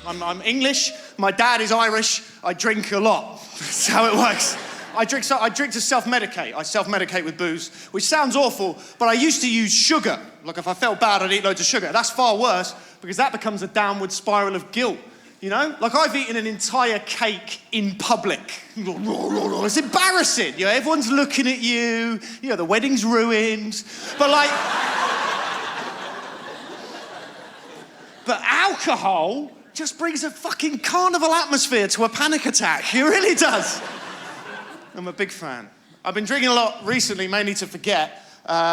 I'm English, my dad is Irish, I drink a lot. That's how it works. I drink to self-medicate. I self-medicate with booze, which sounds awful, but I used to use sugar. Like if I felt bad, I'd eat loads of sugar. That's far worse, because that becomes a downward spiral of guilt. You know? Like I've eaten an entire cake in public. It's embarrassing. You know, everyone's looking at you. You know, the wedding's ruined. But like... but alcohol just brings a fucking carnival atmosphere to a panic attack. It really does. I'm a big fan. I've been drinking a lot recently, mainly to forget,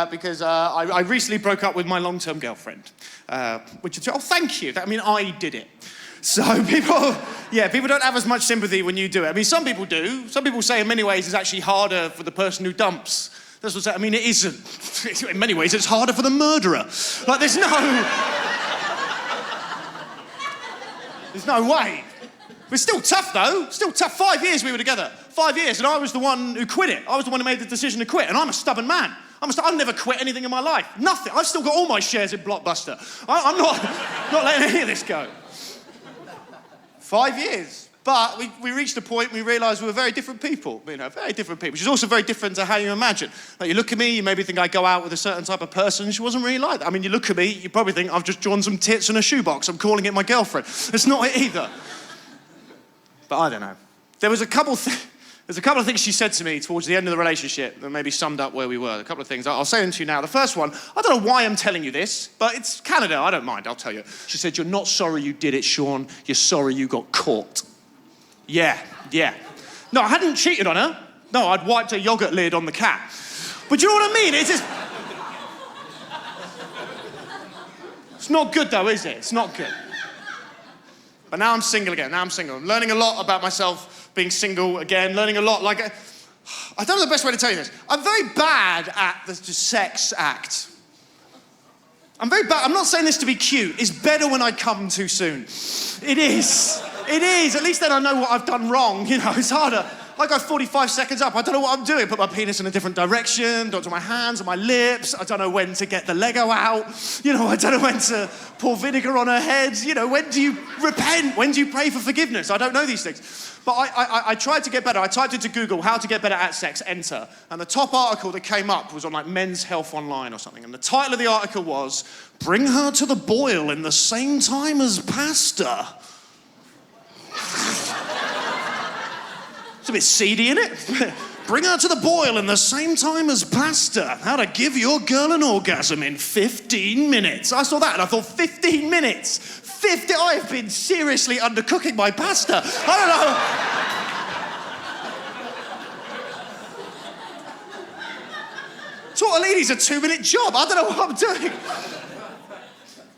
because I recently broke up with my long-term girlfriend. Which is, oh, thank you. I mean, I did it. So people don't have as much sympathy when you do it. I mean, some people do. Some people say in many ways it's actually harder for the person who dumps. That's what I mean, it isn't. In many ways, it's harder for the murderer. Like, there's no way. It's still tough, though. Still tough. 5 years we were together. 5 years, and I was the one who quit it. I was the one who made the decision to quit, and I'm a stubborn man. I've never quit anything in my life. Nothing. I've still got all my shares in Blockbuster. I'm not letting any of this go. 5 years. But we reached a point we realised we were very different people, you know, very different people, which is also very different to how you imagine. Like, you look at me, you maybe think I go out with a certain type of person. She wasn't really like that. I mean, you look at me, you probably think I've just drawn some tits in a shoebox. I'm calling it my girlfriend. It's not it either. But I don't know. There's a couple of things she said to me towards the end of the relationship that maybe summed up where we were. A couple of things. I'll say them to you now. The first one, I don't know why I'm telling you this, but it's Canada. I don't mind. I'll tell you. She said, "You're not sorry you did it, Sean. You're sorry you got caught." Yeah. No, I hadn't cheated on her. No, I'd wiped her yogurt lid on the cat. But you know what I mean? It's just... It's not good, though, is it? It's not good. But now I'm single again. I'm learning a lot about myself, being single again, learning a lot. Like, I don't know the best way to tell you this. I'm very bad at the sex act. I'm very bad. I'm not saying this to be cute. It's better when I come too soon. It is. At least then I know what I've done wrong. You know, it's harder. I go 45 seconds up. I don't know what I'm doing. Put my penis in a different direction. Don't do my hands on my lips. I don't know when to get the Lego out. You know, I don't know when to pour vinegar on her head. You know, when do you repent? When do you pray for forgiveness? I don't know these things. But I tried to get better. I typed into Google, how to get better at sex, enter. And the top article that came up was on like Men's Health Online or something. And the title of the article was, "Bring her to the boil in the same time as pasta." It's a bit seedy, isn't it? Bring her to the boil in the same time as pasta. How to give your girl an orgasm in 15 minutes. I saw that and I thought, 15 minutes? I've been seriously undercooking my pasta. I don't know. Tortellini's a 2-minute job. I don't know what I'm doing.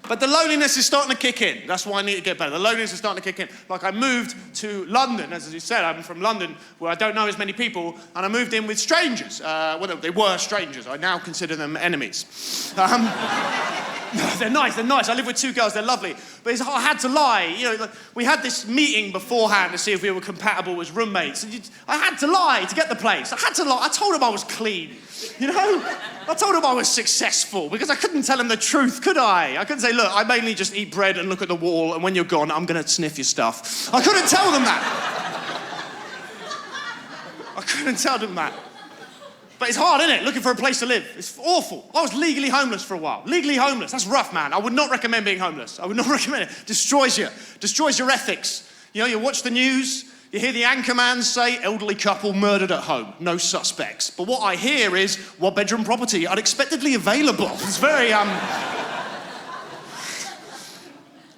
But the loneliness is starting to kick in. That's why I need to get better. The loneliness is starting to kick in. Like, I moved to London, as you said, I'm from London, where I don't know as many people, and I moved in with strangers. Well, they were strangers. I now consider them enemies. They're nice. I live with 2 girls, they're lovely. But I had to lie. You know, like, we had this meeting beforehand to see if we were compatible as roommates. And I had to lie to get the place. I had to lie. I told them I was clean. You know? I told him I was successful because I couldn't tell him the truth, could I? I couldn't say, look, I mainly just eat bread and look at the wall, and when you're gone, I'm going to sniff your stuff. I couldn't tell them that. But it's hard, isn't it? Looking for a place to live. It's awful. I was legally homeless for a while. Legally homeless. That's rough, man. I would not recommend being homeless. I would not recommend it. Destroys you. Destroys your ethics. You know, you watch the news, you hear the anchorman say, elderly couple murdered at home, no suspects. But what I hear is, one-bedroom property, unexpectedly available. It's very,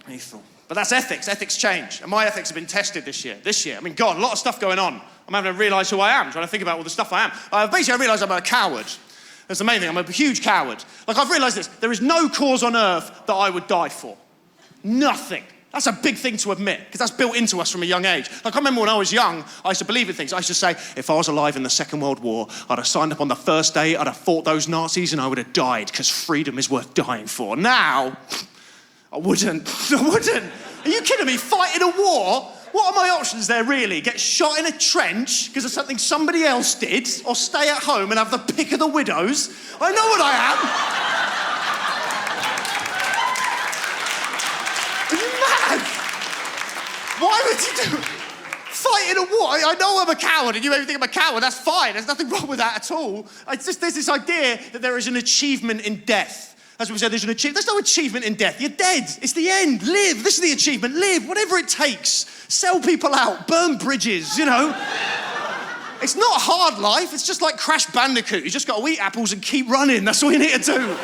lethal. But that's ethics. Ethics change. And my ethics have been tested this year. I mean, God, a lot of stuff going on. I'm having to realise who I am, trying to think about all the stuff I am. Basically, I realise I'm a coward. That's the main thing. I'm a huge coward. Like, I've realised this. There is no cause on earth that I would die for. Nothing. That's a big thing to admit, because that's built into us from a young age. Like, I remember when I was young, I used to believe in things. I used to say, if I was alive in the Second World War, I'd have signed up on the first day, I'd have fought those Nazis, and I would have died, because freedom is worth dying for. Now, I wouldn't. Are you kidding me? Fighting a war? What are my options there, really? Get shot in a trench because of something somebody else did, or stay at home and have the pick of the widows? I know what I am. Are you mad? Why would you do fight in a war? I know I'm a coward, and you maybe think I'm a coward. That's fine. There's nothing wrong with that at all. It's just there's this idea that there is an achievement in death. As we said, there's an achievement. There's no achievement in death. You're dead. It's the end. Live. This is the achievement. Live. Whatever it takes. Sell people out. Burn bridges. You know. It's not a hard life. It's just like Crash Bandicoot. You just got to eat apples and keep running. That's all you need to do.